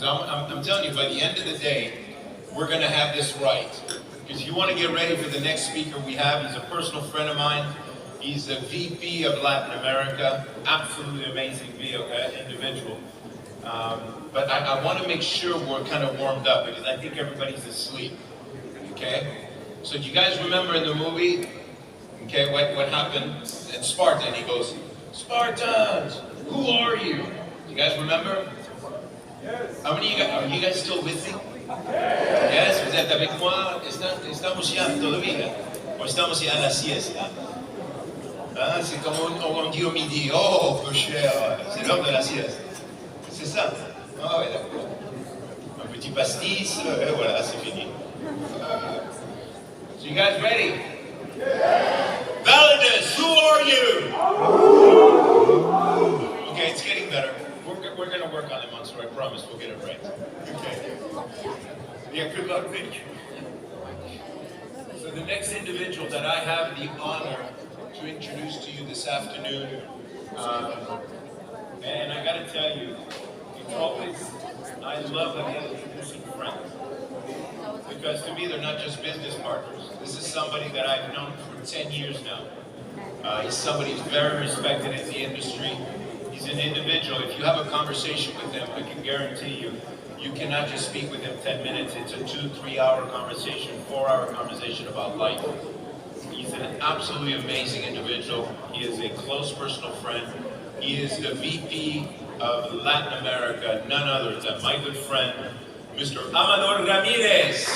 Because I'm telling you, by the end of the day, we're going to have this right. Because if you want to get ready for the next speaker we have, he's a personal friend of mine. He's the VP of Latin America. Absolutely amazing individual. But I want to make sure we're kind of warmed up because I think everybody's asleep. Okay? So do you guys remember in the movie, okay, what happened in Sparta? And he goes, Spartans, who are you? You guys remember? Yes. How many of you guys, are you guys still with me? Yes, vous êtes avec moi? Estamos ya todavía? ¿O estamos ya en la siesta? Hein? C'est comme on dit au midi, oh, peu cher, c'est l'heure de la sieste. C'est ça? Ah ouais, d'accord. Un petit pastis, et voilà, c'est fini. So you guys ready? Validus, who are you? Okay, it's getting better. We're going to work on it, Monster. I promise we'll get it right. Okay. Yeah, good luck, Rich. So the next individual that I have the honor to introduce to you this afternoon, and I got to tell you, it's always, I love that I'm introducing friends. Because to me, they're not just business partners. This is somebody that I've known for 10 years now. He's somebody who's very respected in the industry. He's an individual. If you have a conversation with him, I can guarantee you, you cannot just speak with him 10 minutes. It's a 2-3 hour conversation, 4-hour conversation about life. He's an absolutely amazing individual. He is a close personal friend. He is the VP of Latin America, none other than my good friend, Mr. Amador Ramirez.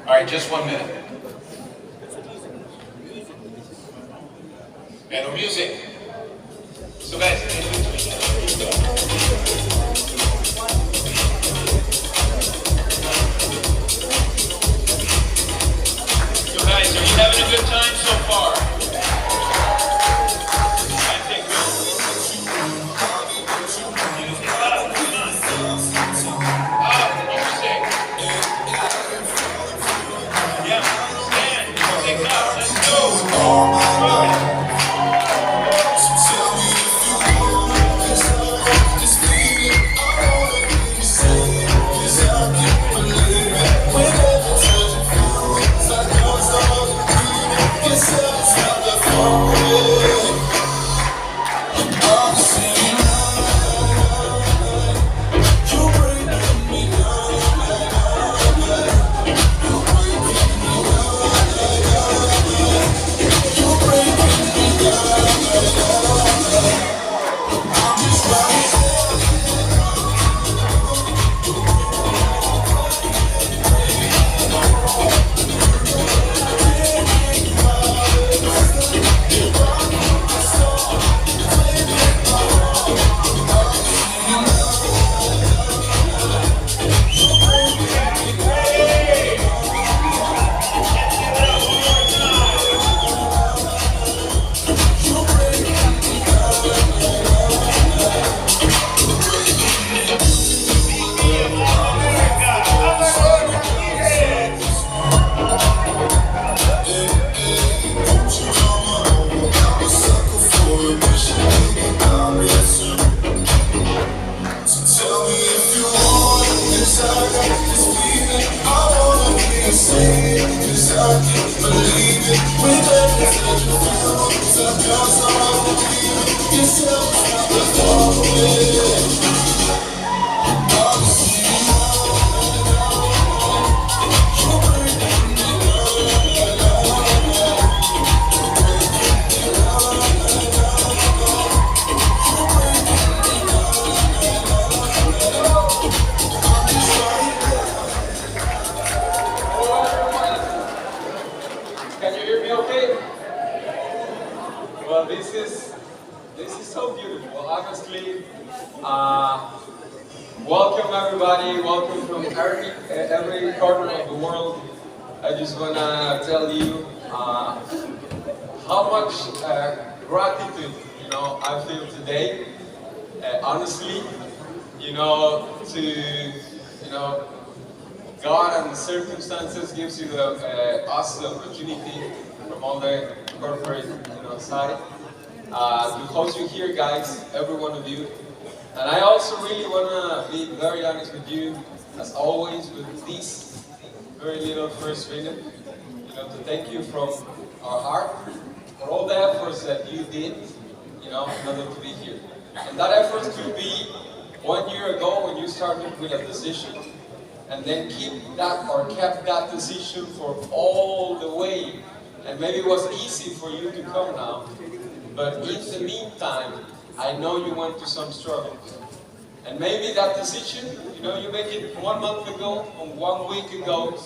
All right, just 1 minute. And no music. So guys, are you having a good time so far? I think interesting. Yeah, man, music now. Let's go. Can you hear me okay? Well, this is so beautiful, honestly. Welcome everybody, welcome from every corner of the world. I just wanna tell you how much gratitude, I feel today. Honestly, God and circumstances gives you us the opportunity from all the corporate, side to host you here, guys, every one of you. And I also really want to be very honest with you, as always, with this very little first minute, to thank you from our heart for all the efforts that you did, in order to be here. And that effort could be 1 year ago when you started with a decision, and then kept that decision for all the way. And maybe it was easy for you to come now, but in the meantime, I know you went through some struggles. And maybe that decision, you made it 1 month ago or 1 week ago,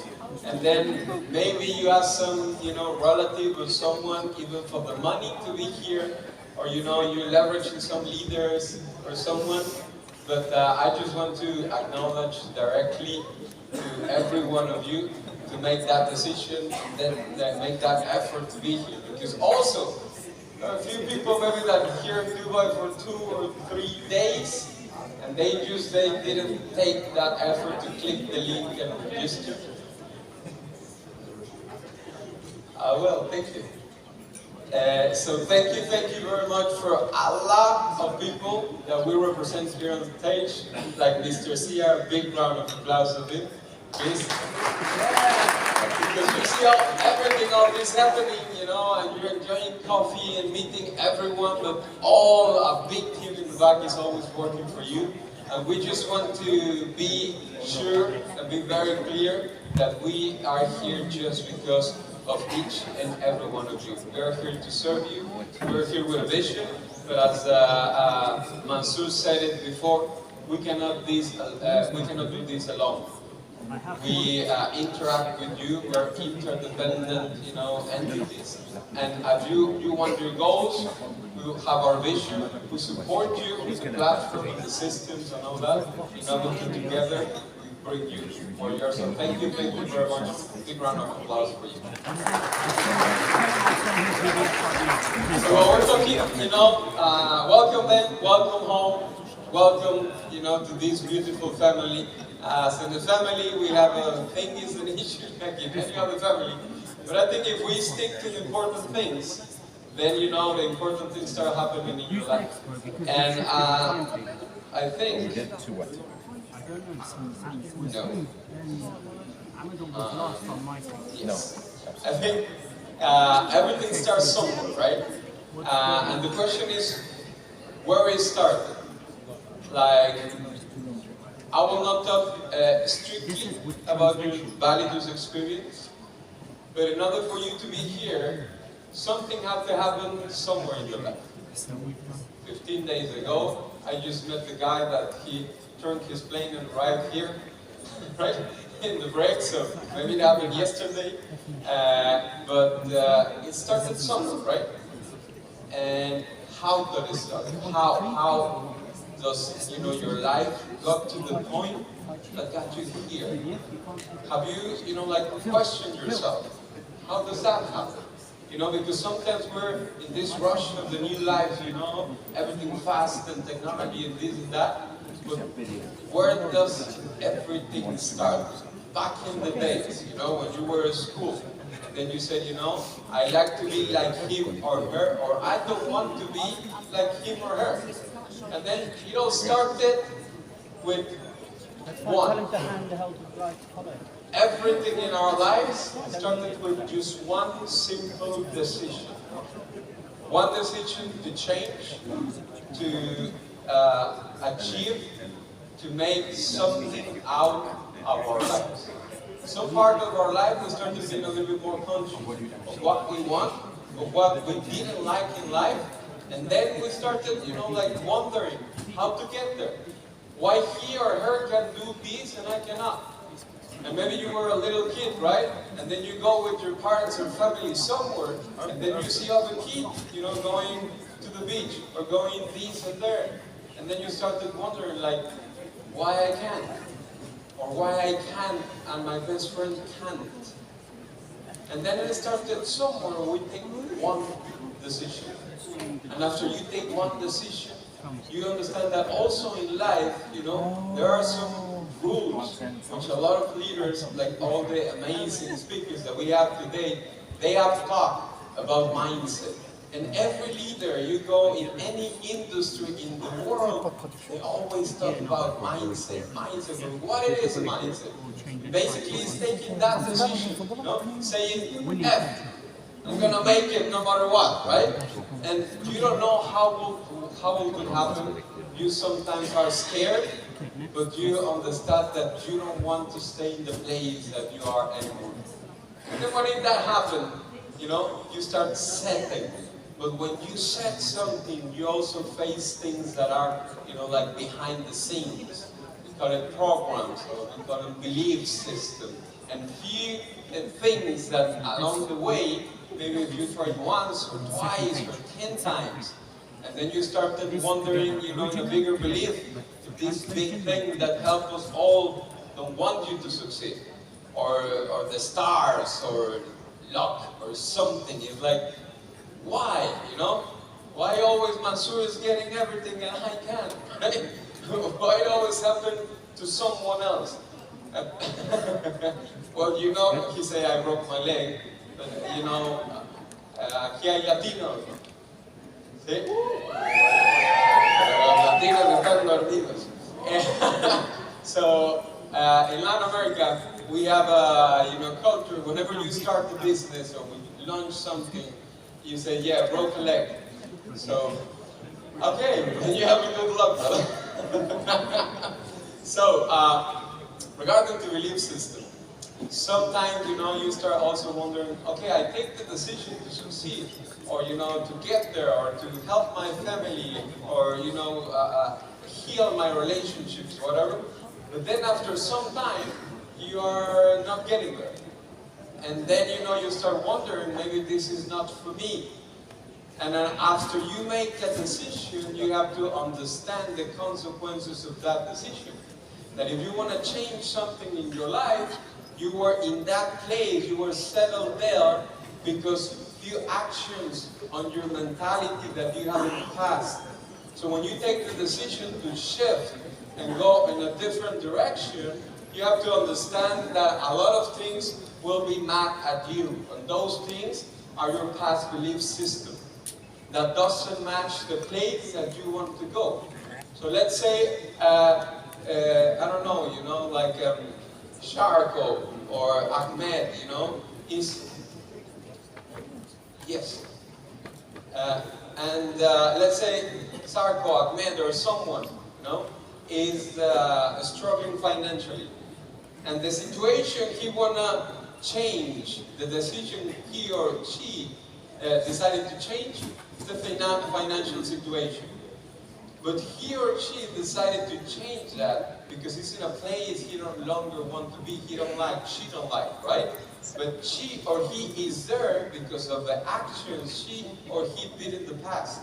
and then maybe you ask some, relative or someone, even for the money to be here, or you're leveraging some leaders or someone. But I just want to acknowledge directly to every one of you to make that decision and then make that effort to be here. Because also, a few people maybe that are here in Dubai for 2 or 3 days, and they didn't take that effort to click the link and register. Well, thank you. So thank you very much for a lot of people that we represent here on the stage, like Mr. Sia. Big round of applause of him, please. Because you see all this happening, and you're enjoying coffee and meeting everyone, but a big team in the back is always working for you. And we just want to be sure and be very clear that we are here just because of each and every one of you. We are here to serve you. We are here with a vision. But as Mansour said it before, we cannot do this alone. We interact with you. We are interdependent, entities. And as you want your goals, we have our vision. We support you with the platform, with the systems, and all that, in order to together bring you for yours. So thank you very much. Big round of applause for you. So we're talking, welcome them, welcome home, welcome, to this beautiful family. So in the family, we have things and issues like in any other family. But I think if we stick to the important things, then the important things start happening in your life. And I think. No. Yes. I think everything starts somewhere, right? And the question is, where it started? Like, I will not talk strictly about your Validus experience, but in order for you to be here, something had to happen somewhere in your life. 15 days ago, I just met the guy that he turned his plane and arrived here, right, in the break, so maybe it happened yesterday, but it started somewhere, right? And how did it start? How does, your life got to the point that got you here? Have you, questioned yourself? How does that happen? Because sometimes we're in this rush of the new life, everything fast and technology and this and that. But where does everything start? Back in the days, when you were in school, then you said, I like to be like him or her, or I don't want to be like him or her. And then it all started with one. Everything in our lives started with just one simple decision. One decision to change, to achieve, to make something out of our lives. Some part of our life we started being a little bit more conscious of what we want, of what we didn't like in life, and then we started, wondering how to get there. Why he or her can do this and I cannot. And maybe you were a little kid, right? And then you go with your parents or family somewhere, and then you see other kids, going to the beach or going this and there. And then you started wondering, why I can't? Or why I can and my best friend can't? And then it started somewhere we think, one decision. And after you take one decision, you understand that also in life, you know, there are some rules which a lot of leaders, like all the amazing speakers that we have today, they have taught about mindset. And every leader you go in any industry in the world, they always talk about mindset, mindset. But what it is a mindset? Basically, it's taking that decision, you know, saying F. I'm gonna make it no matter what, right? And you don't know how it will happen. You sometimes are scared, but you understand that you don't want to stay in the place that you are anymore. And then when that happens, you know, you start setting. But when you set something, you also face things that are, you know, like behind the scenes. We call it programs, or we call it belief system. And few things that along the way, maybe if you tried once or twice or 10 times, and then you started wondering, you know, in a bigger belief, this big thing that helps us all don't want you to succeed, or the stars, or luck, or something. It's like, why, you know? Why always Mansour is getting everything and I can't, right? Why it always happen to someone else? Well, you know, he say I broke my leg, but you know, aquí hay Latinos, ¿no? ¿Sí? Los Latinos están dormidos. So, in Latin America, we have a, you know, culture. Whenever you start a business or when you launch something, you say, yeah, broke a leg. So, okay, then you have a good luck, brother. So, regarding the belief system, sometimes, you know, you start also wondering, okay, I take the decision to succeed, or, you know, to get there, or to help my family, or, you know, heal my relationships, whatever. But then after some time, you are not getting there. And then, you know, you start wondering, maybe this is not for me. And then after you make a decision, you have to understand the consequences of that decision. That if you want to change something in your life, you were in that place, you were settled there because few actions on your mentality that you have in the past. So when you take the decision to shift and go in a different direction, you have to understand that a lot of things will be mad at you. And those things are your past belief system that doesn't match the place that you want to go. So let's say, I don't know, you know, like Sharko or Ahmed, you know, is, yes. Let's say Sarko, Ahmed, or someone, you know, is struggling financially. And the situation he wanna change, the decision he or she decided to change, is the financial situation. But he or she decided to change that because he's in a place he no longer want to be, he don't like, she don't like, right? But she or he is there because of the actions she or he did in the past.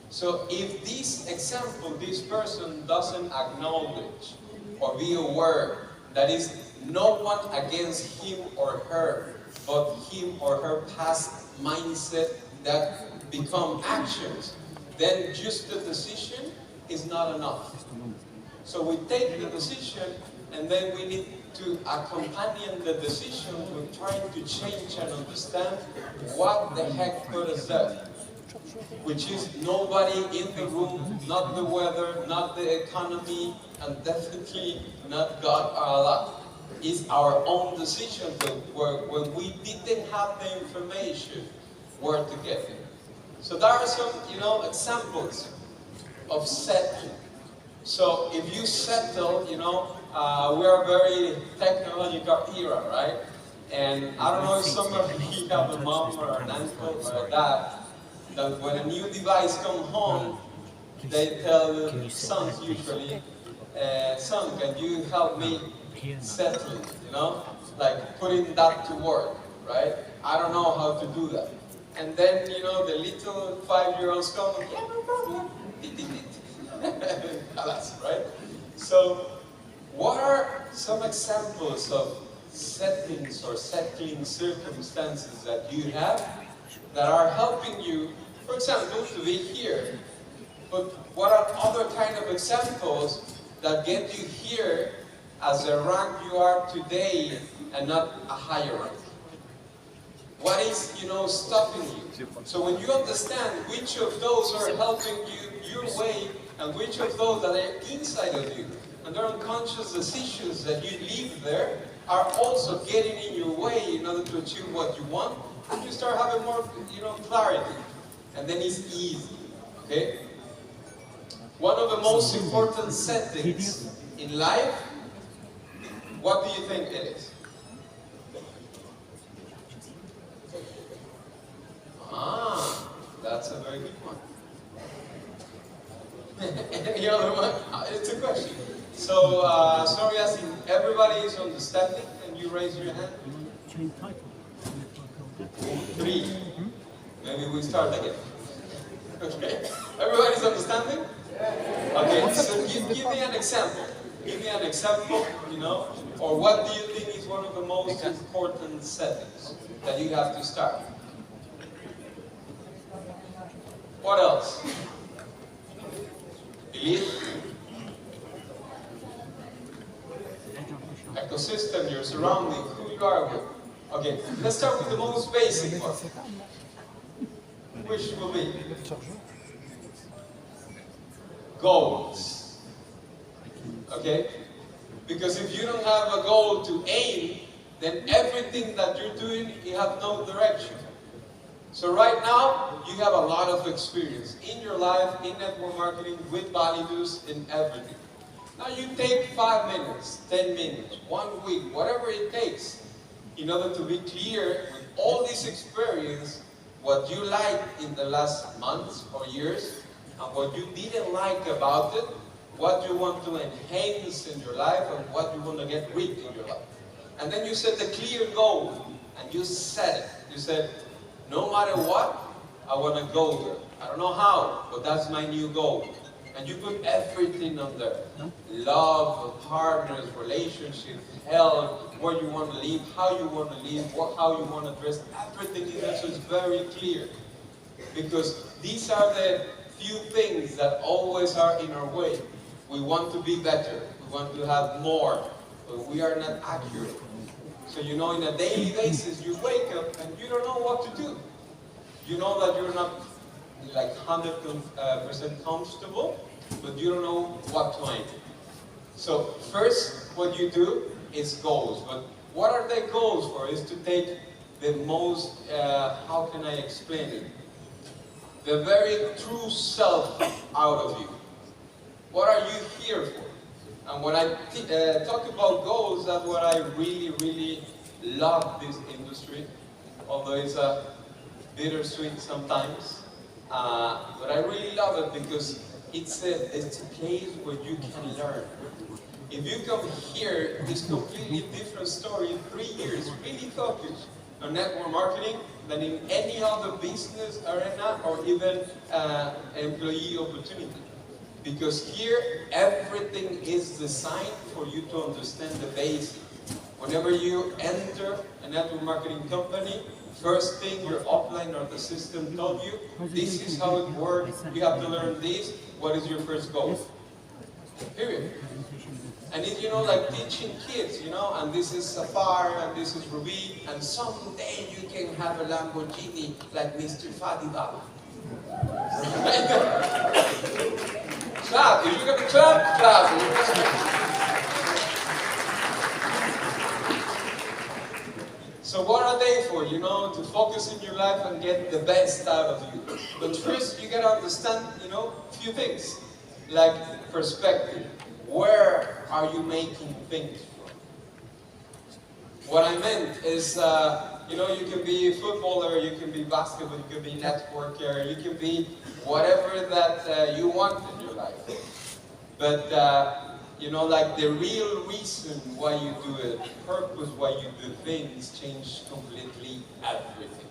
So if this example, this person doesn't acknowledge or be aware that is no one against him or her, but him or her past mindset that become actions, then just the decision is not enough. So we take the decision and then we need to accompany the decision with trying to change and understand what the heck put us there. Which is nobody in the room, not the weather, not the economy, and definitely not God or Allah. It's our own decision when we didn't have the information where to get it. So there are some, you know, examples of settling. So if you settle, you know, we are a very technological era, right? And I don't know if some of you have a mom or an uncle or a dad, that when a new device comes home, they tell the sons usually, son, can you help me settle it, you know? Like putting that to work, right? I don't know how to do that. And then, you know, the little 5-year-olds come, yeah, no problem. Right? So, what are some examples of settings or settling circumstances that you have that are helping you, for example, to be here. But what are other kind of examples that get you here as the rank you are today and not a higher rank? What is, stopping you? So when you understand which of those are helping you your way and which of those that are inside of you, and their unconscious decisions that you leave there are also getting in your way in order to achieve what you want, and you start having more, clarity. And then it's easy, okay? One of the most important settings in life, what do you think it is? That's a very good one. Any other one? It's a question. So, sorry, asking, everybody is understanding? Can you raise your hand? 3. Maybe we start again. Okay. Everybody's understanding? Okay, so give me an example. Give me an example, or what do you think is one of the most important settings that you have to start? What else? Belief. Ecosystem, your surrounding, who you are with. Okay, let's start with the most basic one. Which will be goals. Okay? Because if you don't have a goal to aim, then everything that you're doing, you have no direction. So right now, you have a lot of experience in your life, in network marketing, with Validus, in everything. Now you take 5 minutes, 10 minutes, 1 week, whatever it takes, in order to be clear with all this experience, what you like in the last months or years, and what you didn't like about it, what you want to enhance in your life, and what you want to get rid in your life. And then you set a clear goal, and you set it. You said, no matter what, I want to go there. I don't know how, but that's my new goal. And you put everything on there. Love, partners, relationships, health, where you want to live, how you want to live, how you want to dress, everything in there, so it's very clear. Because these are the few things that always are in our way. We want to be better, we want to have more, but we are not accurate. So in a daily basis, you wake up and you don't know what to do. You know that you're not like 100% comfortable, but you don't know what to aim. So first, what you do is goals. But what are the goals for? Is to take the most, how can I explain it? The very true self out of you. What are you here for? And when I talk about goals, that's what I really, really love this industry, although it's a bittersweet sometimes. But I really love it because it's a place where you can learn. If you come here, it's a completely different story in 3 years, really focused on network marketing than in any other business arena or even employee opportunity. Because here, everything is designed for you to understand the basics. Whenever you enter a network marketing company, first thing your upline or the system told you, this is how it works, you have to learn this, what is your first goal? Period. And it's, like teaching kids, and this is Safar, and this is Ruby, and someday you can have a Lamborghini like Mr. Fadibaba. Clap, if you're gonna clap, clap. So what are they for? To focus in your life and get the best out of you. But first, you gotta understand, a few things. Like perspective. Where are you making things from? What I meant is, you can be a footballer, you can be basketball, you can be networker, you can be whatever that you want in your life. But, like the real reason why you do it, purpose why you do things, change completely everything.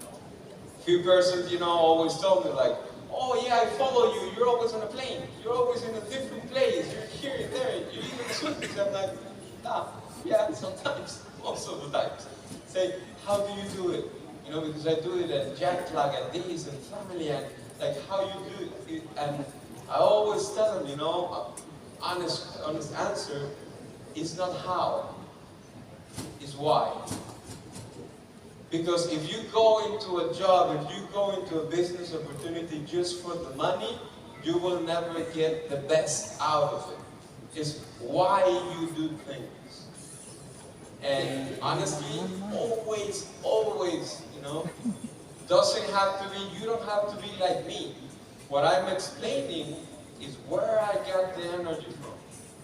Few persons, always tell me like, oh yeah, I follow you, you're always on a plane, you're always in a different place, you're here, there, you live in the suitcase. I'm like, yeah, sometimes, most of the times. Say, how do you do it? you know, because I do it and jet lag and this and family and like how you do it. And I always tell them, you know, honest answer is not how, it's why. Because if you go into a job, if you go into a business opportunity just for the money, you will never get the best out of it. It's why you do things. And honestly, always, you know, doesn't have to be, you don't have to be like me. What I'm explaining is where I got the energy from.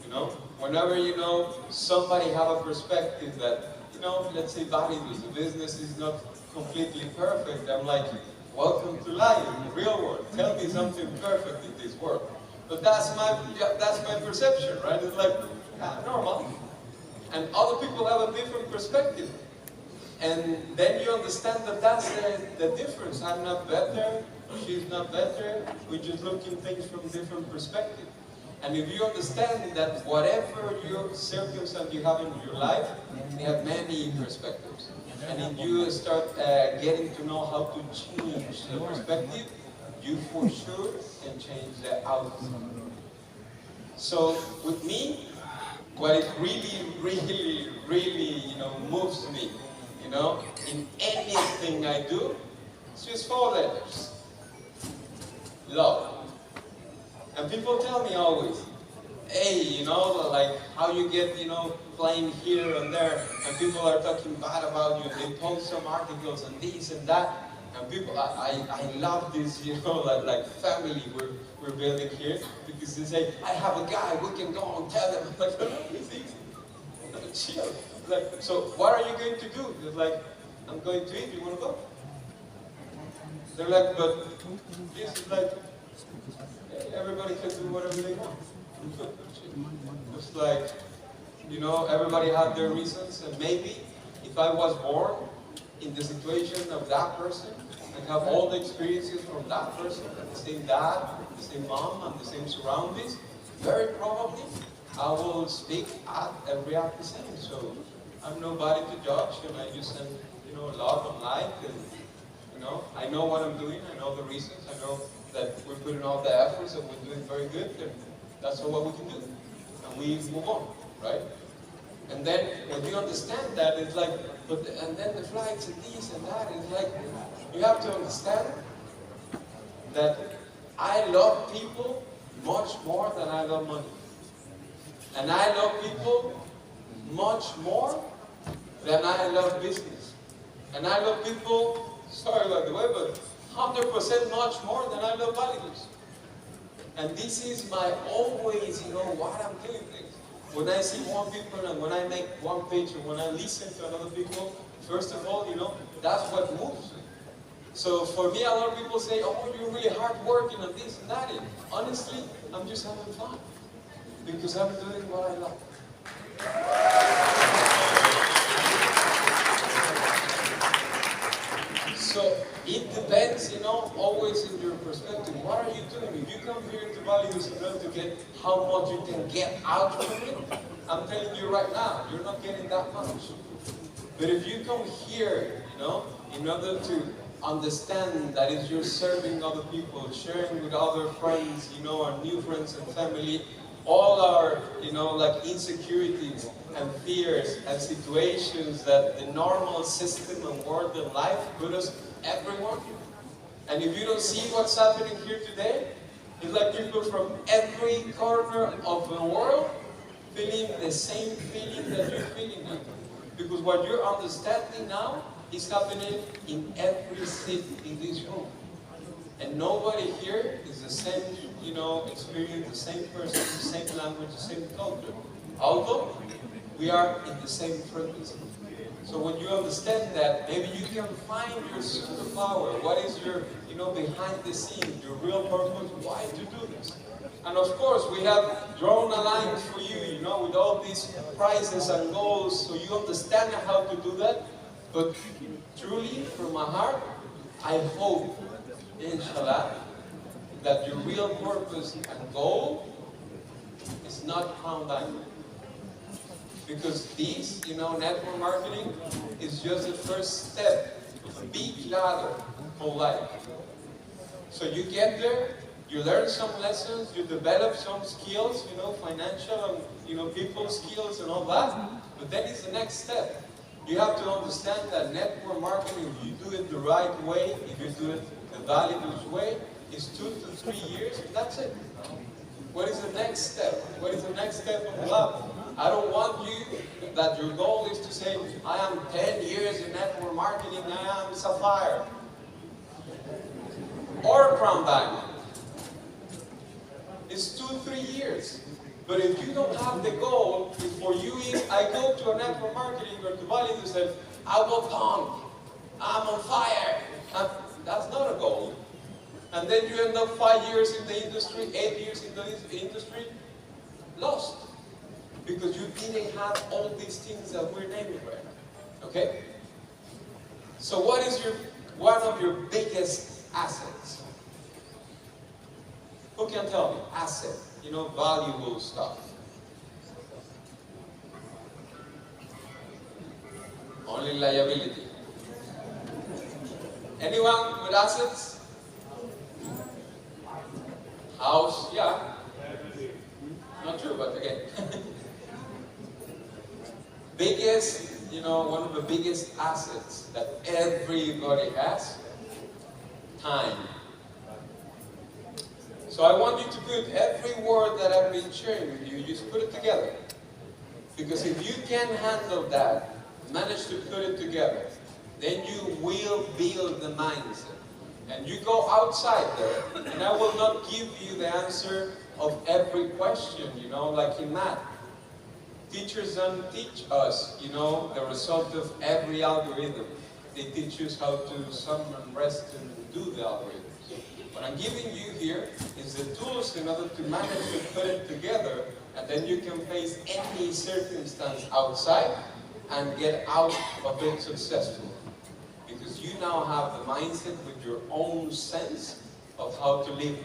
You know, whenever, you know, somebody have a perspective that, you know, let's say Validus, the business is not completely perfect, I'm like, welcome to life, in the real world. Tell me something perfect in this world. But that's my perception, right? It's like, normal. And other people have a different perspective. And then you understand that that's the difference. I'm not better, she's not better, we're just looking things from different perspectives. And if you understand that whatever your circumstance you have in your life, you have many perspectives. And if you start getting to know how to change the perspective, you for sure can change the outcome. So with me, what it really, you know, moves me, you know, in anything I do, it's just 4 letters. Love. And people tell me always, hey, you know, like how you get, you know, flying here and there, and people are talking bad about you, they post some articles and this and that, and people, I love this, you know, like family we're building here, because they say, I have a guy, we can go and tell them. I'm like, no, it's easy, chill. Like, so what are you going to do? They're like, I'm going to eat, you want to go? They're like, but this is like, everybody can do whatever they want. It's like, you know, everybody had their reasons, and maybe if I was born in the situation of that person, and have all the experiences from that person, and the same dad, the same mom, and the same surroundings, very probably I will speak and react the same. So I'm nobody to judge, and I just send, you know, love and light, and you know, I know what I'm doing, I know the reasons, I know that we're putting all the efforts and we're doing very good, and that's all what we can do. And we move on, right? And then when you understand that, it's like, and then the flights and this and that, it's like, you have to understand that I love people much more than I love money. And I love people much more than I love business. And I love people, sorry by the way, but 100% much more than I love Validus. And this is my always, you know, what I'm doing things. When I see one people and when I make one page and when I listen to another people, first of all, you know, that's what moves me. So for me, a lot of people say, oh, you're really hard working and this and that. And honestly, I'm just having fun. Because I'm doing what I love. So it depends, you know, always in your perspective. What are you doing? If you come here to Validus in order to get how much you can get out of it, I'm telling you right now, you're not getting that much. But if you come here, you know, in order to understand that if you're serving other people, sharing with other friends, you know, our new friends and family, all our, you know, like insecurities and fears and situations that the normal system and world and life put us everyone. And if you don't see what's happening here today, it's like people from every corner of the world feeling the same feeling that you're feeling now. Because what you're understanding now is happening in every city in this room. And nobody here is the same, you know, experience, the same person, the same language, the same culture. Although we are in the same frequency. So when you understand that, maybe you can find your superpower. What is your, you know, behind the scenes, your real purpose, why to do this? And of course, we have drawn a line for you, you know, with all these prizes and goals, so you understand how to do that. But truly, from my heart, I hope, inshallah, that your real purpose and goal is not crown diamond. Because this, you know, network marketing is just the first step big ladder called life. So you get there, you learn some lessons, you develop some skills, financial and, people skills and all that. But then it's the next step. You have to understand that network marketing, if you do it the right way, if you do it the Validus way, is 2 to 3 years, and that's it. What is the next step? What is the next step of the lab? I don't want you, that your goal is to say, I am 10 years in network marketing, I am Sapphire. Or Crown Diamond. It's 2 to 3 years. But if you don't have the goal, before I go to a network marketing or to Validus and say, I will pump, I'm on fire. That's not a goal. And then you end up 5 years in the industry, 8 years in the industry, lost. Because you didn't have all these things that we're naming right now. Okay? So what is one of your biggest assets? Who can tell me? Asset. Valuable stuff. Only liability. Anyone with assets? House, yeah. Not true, but again. Biggest, one of the biggest assets that everybody has, time. So I want you to put every word that I've been sharing with you, just put it together. Because if you can handle that, manage to put it together, then you will build the mindset. And you go outside there, and I will not give you the answer of every question, like in math. Teachers don't teach us, the result of every algorithm. They teach us how to sum and rest and do the algorithm. What I'm giving you here is the tools in order to manage to put it together, and then you can face any circumstance outside and get out of it successfully. Because you now have the mindset with your own sense of how to live.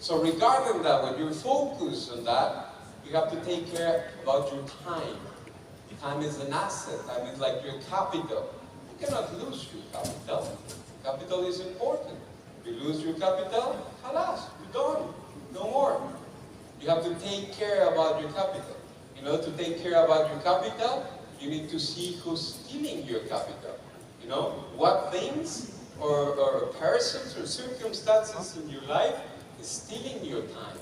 So regarding that, when you're focused on that, you have to take care about your time. Time is an asset. Time is like your capital. You cannot lose your capital. Capital is important. You lose your capital, halas, you're done. No more. You have to take care about your capital. To take care about your capital, you need to see who's stealing your capital. What things or persons or circumstances in your life is stealing your time.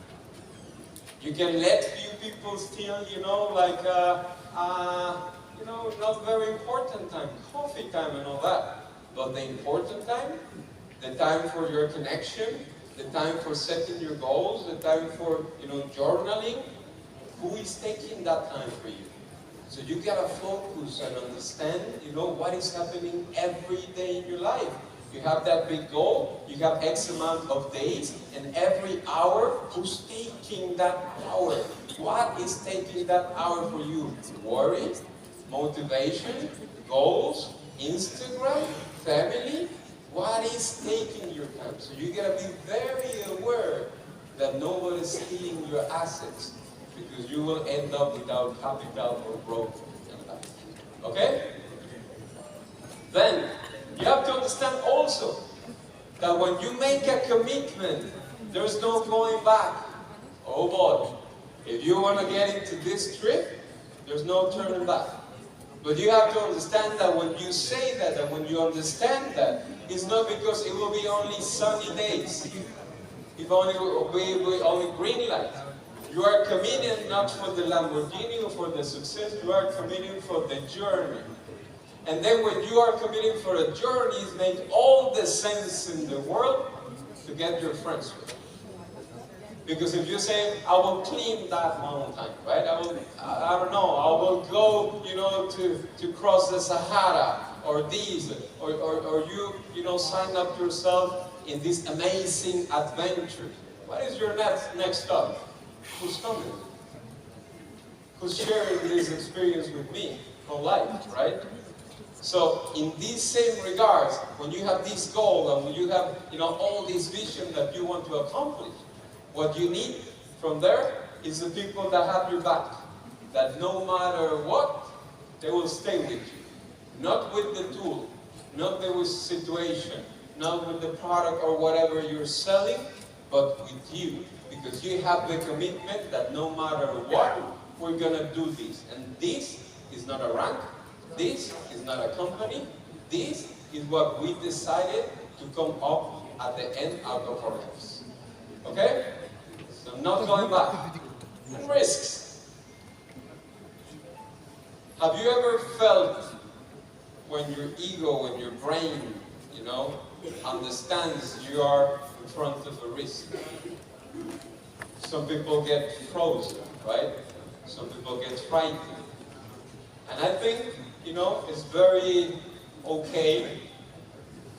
You can let few people steal, not very important time, coffee time and all that. But the important time, the time for your connection, the time for setting your goals, the time for, journaling, who is taking that time for you? So you gotta focus and understand, what is happening every day in your life. You have that big goal, you have X amount of days, and every hour, who's taking that hour? What is taking that hour for you? Worry, motivation, goals, Instagram, family? What is taking your time? So you gotta be very aware that nobody is stealing your assets, because you will end up without capital or growth in life. Okay? Then, you have to understand also that when you make a commitment, there's no going back. Oh boy, if you want to get into this trip, there's no turning back. But you have to understand that when you say that, and when you understand that, it's not because it will be only sunny days. If only only green light. You are committed not for the Lamborghini or for the success, you are committed for the journey. And then when you are committed for a journey, it makes all the sense in the world to get your friends with. Because if you say, I will clean that mountain, right? I will go, to cross the Sahara, or these, or you sign up yourself in this amazing adventure. What is your next stop? Who's coming? Who's sharing this experience with me from life, right? So in these same regards, when you have this goal and when you have all this vision that you want to accomplish, what you need from there is the people that have your back. That no matter what, they will stay with you. Not with the tool, not the situation, not with the product or whatever you're selling, but with you. Because you have the commitment that no matter what, we're gonna do this. And this is not a rank, this is not a company, this is what we decided to come up at the end out of our lives. Okay? So not going back. And risks. Have you ever felt when your ego, when your brain, you know, understands you are in front of a risk? Some people get frozen, right? Some people get frightened. And I think, you know, it's very okay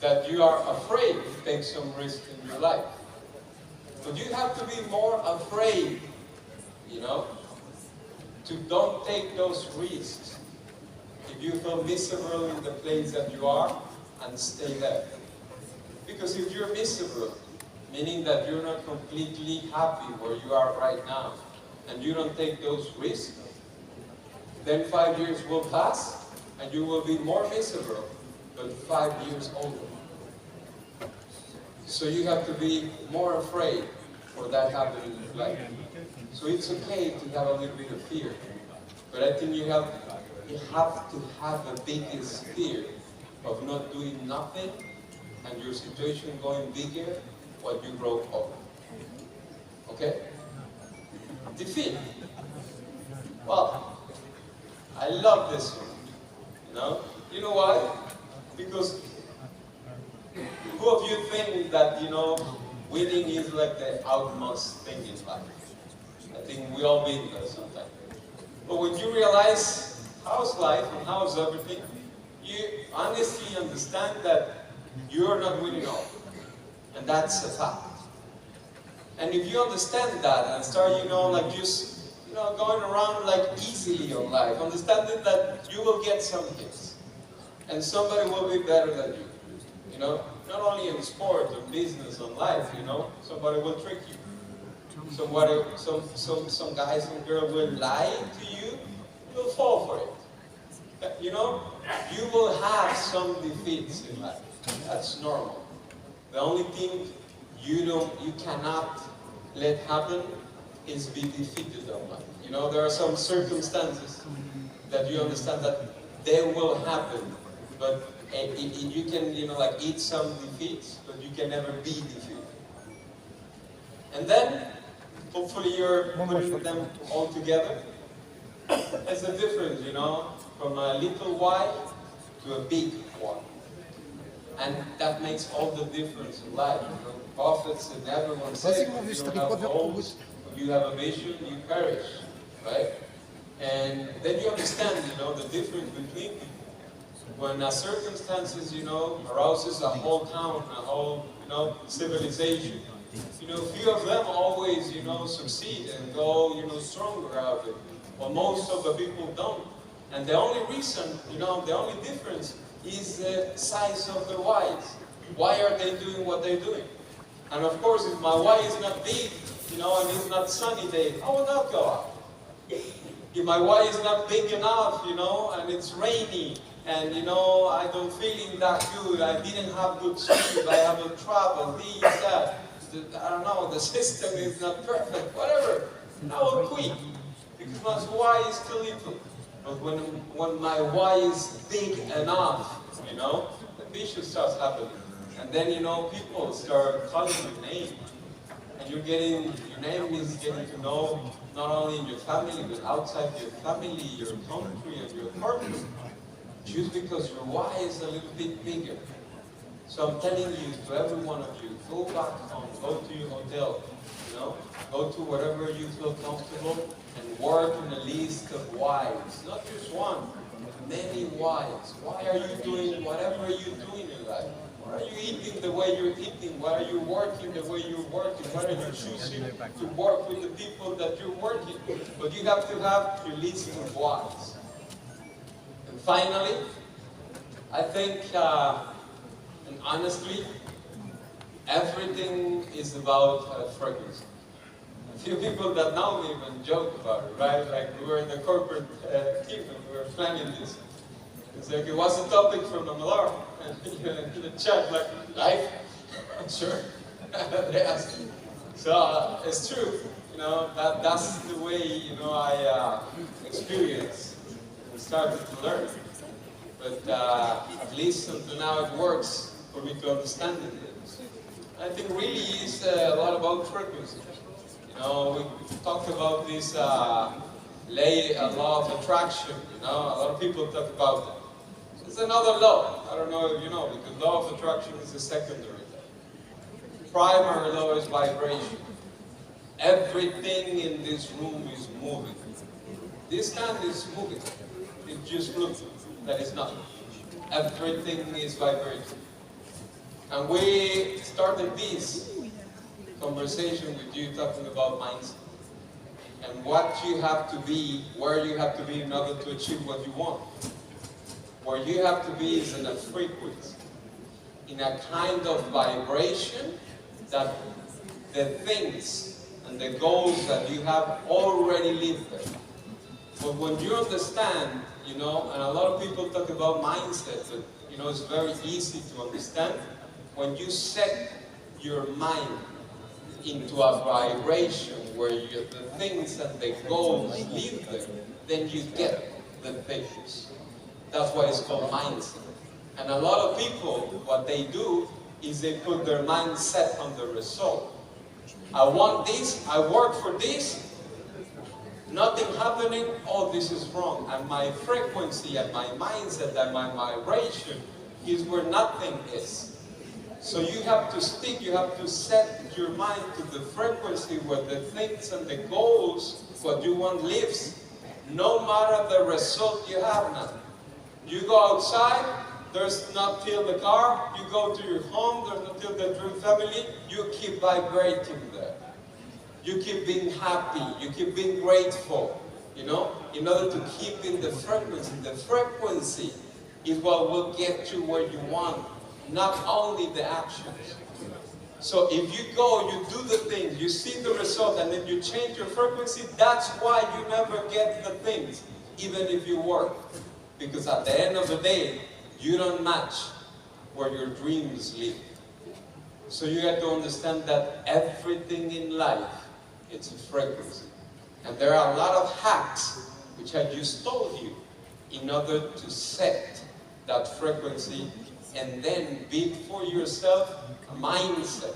that you are afraid to take some risk in your life. But you have to be more afraid, you know, to don't take those risks. If you feel miserable in the place that you are, and stay there. Because if you're miserable, meaning that you're not completely happy where you are right now, and you don't take those risks, then 5 years will pass, and you will be more miserable, but 5 years older. So you have to be more afraid for that happening in your life. So it's okay to have a little bit of fear, but I think you have to have the biggest fear of not doing nothing and your situation going bigger when you grow up. Okay? Defeat. Well, I love this one. You know? You know why? Because who of you think that, you know, winning is like the utmost thing in life? I think we all been there sometimes. But when you realize how's life and how's everything, you honestly understand that you're not winning all. And that's a fact. And if you understand that and start, you know, like just, you know, going around like easily on life, understanding that you will get some hits. And somebody will be better than you. You know, not only in sport, or business, or life, you know, somebody will trick you. Somebody, some guys and girls will lie to you, you'll fall for it. You know, you will have some defeats in life. That's normal. The only thing you cannot let happen is be defeated in life. You know, there are some circumstances that you understand that they will happen, but you can, you know, like eat some defeats, but you can never be defeated. And then, hopefully you're putting them all together. There's a difference, you know, from a little why to a big why. And that makes all the difference in life. You know, prophets and everyone says, if you don't have goals, if you have a vision, you perish, right? And then you understand, you know, the difference between people. When a circumstances, you know, arouses a whole town, a whole, you know, civilization, you know, few of them always, you know, succeed and go, you know, stronger out of it. Well, most of the people don't. And the only reason, you know, the only difference is the size of their whys. Why are they doing what they're doing? And of course, if my why is not big, you know, and it's not sunny day, I will not go out. If my why is not big enough, you know, and it's rainy, and, you know, I don't feeling that good, I didn't have good sleep, I haven't traveled, this, that, I don't know, the system is not perfect, whatever, I will quit. Because my why is too little. But when my why is big enough, you know, the vision starts happening. And then, you know, people start calling your name. And your name is getting to know not only in your family, but outside your family, your country, and your purpose. Just because your why is a little bit bigger. So I'm telling you, to every one of you, go back home, go to your hotel, you know, go to wherever you feel comfortable, and work on a list of whys. Not just one, many whys. Why are you doing whatever you're doing in life? Why are you eating the way you're eating? Why are you working the way you're working? Why are you choosing to work with the people that you're working with? But you have to have your list of whys. And finally, I think, and honestly, everything is about frequency. A few people that know me even joke about it, right? Like we were in the corporate team and we were planning this. It's like, what's the topic from Amador? And in the chat, like, life? Sure. They ask. So it's true, that's the way, I experience and started to learn. But at least until now it works for me to understand it. I think really is a lot about frequency. We talked about this law of attraction, a lot of people talk about it. It's another law, I don't know if you know, because law of attraction is a secondary law. Primary law is vibration. Everything in this room is moving. This stand is moving. It just looks that it's not. Everything is vibrating. And we started this conversation with you talking about mindset. And what you have to be, where you have to be in order to achieve what you want. Where you have to be is in a frequency, in a kind of vibration that the things and the goals that you have already lived there. But when you understand, and a lot of people talk about mindset, but it's very easy to understand. When you set your mind into a vibration where the things and the goals live there, then you get the things. That's why it's called mindset. And a lot of people, what they do is they put their mindset on the result. I want this, I work for this, nothing happening, oh, this is wrong. And my frequency and my mindset and my vibration is where nothing is. So you have to stick, you have to set your mind to the frequency where the things and the goals, what you want lives, no matter the result you have now. You go outside, there's not till the car, you go to your home, there's not till the dream family, you keep vibrating there. You keep being happy, you keep being grateful, in order to keep in the frequency. The frequency is what will get you where you want, not only the actions. So if you go, you do the things, you see the result, and then you change your frequency, that's why you never get the things, even if you work. Because at the end of the day, you don't match where your dreams live. So you have to understand that everything in life, it's a frequency. And there are a lot of hacks which I just told you in order to set that frequency and then build for yourself a mindset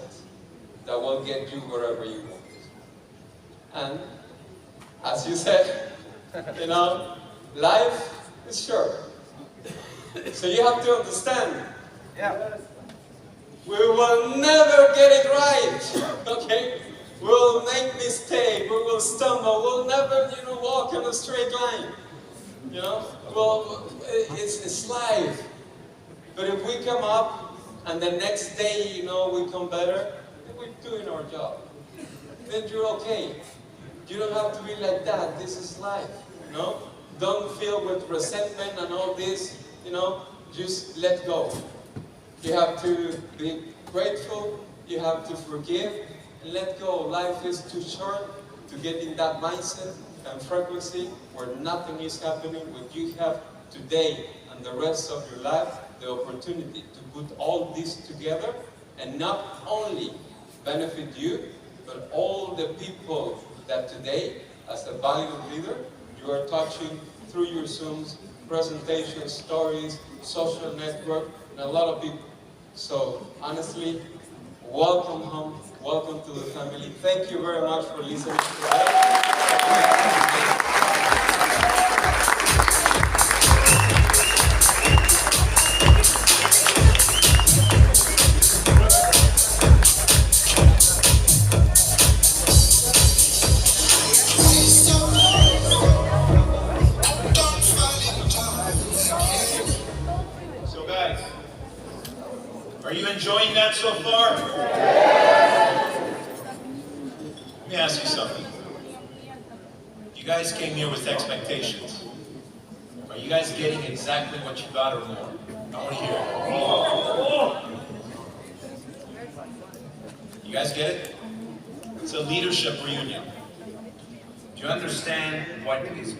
that will get you wherever you want. And as you said, life is short. So you have to understand, we will never get it right, okay? We'll make mistakes, we will stumble, we'll never, walk in a straight line, Well, it's life. But if we come up and the next day, we come better, then we're doing our job. Then you're okay. You don't have to be like that. This is life, Don't feel with resentment and all this, just let go. You have to be grateful, you have to forgive, and let go. Life is too short to get in that mindset and frequency where nothing is happening, when you have today and the rest of your life the opportunity to put all this together and not only benefit you, but all the people that today, as a Validus leader, you are touching through your Zooms, presentations, stories, social network, and a lot of people. So honestly, welcome home, welcome to the family. Thank you very much for listening to us. Are you enjoying that so far? Let me ask you something. You guys came here with expectations. Are you guys getting exactly what you got or more? I want to hear it. You guys get it? It's a leadership reunion. Do you understand what is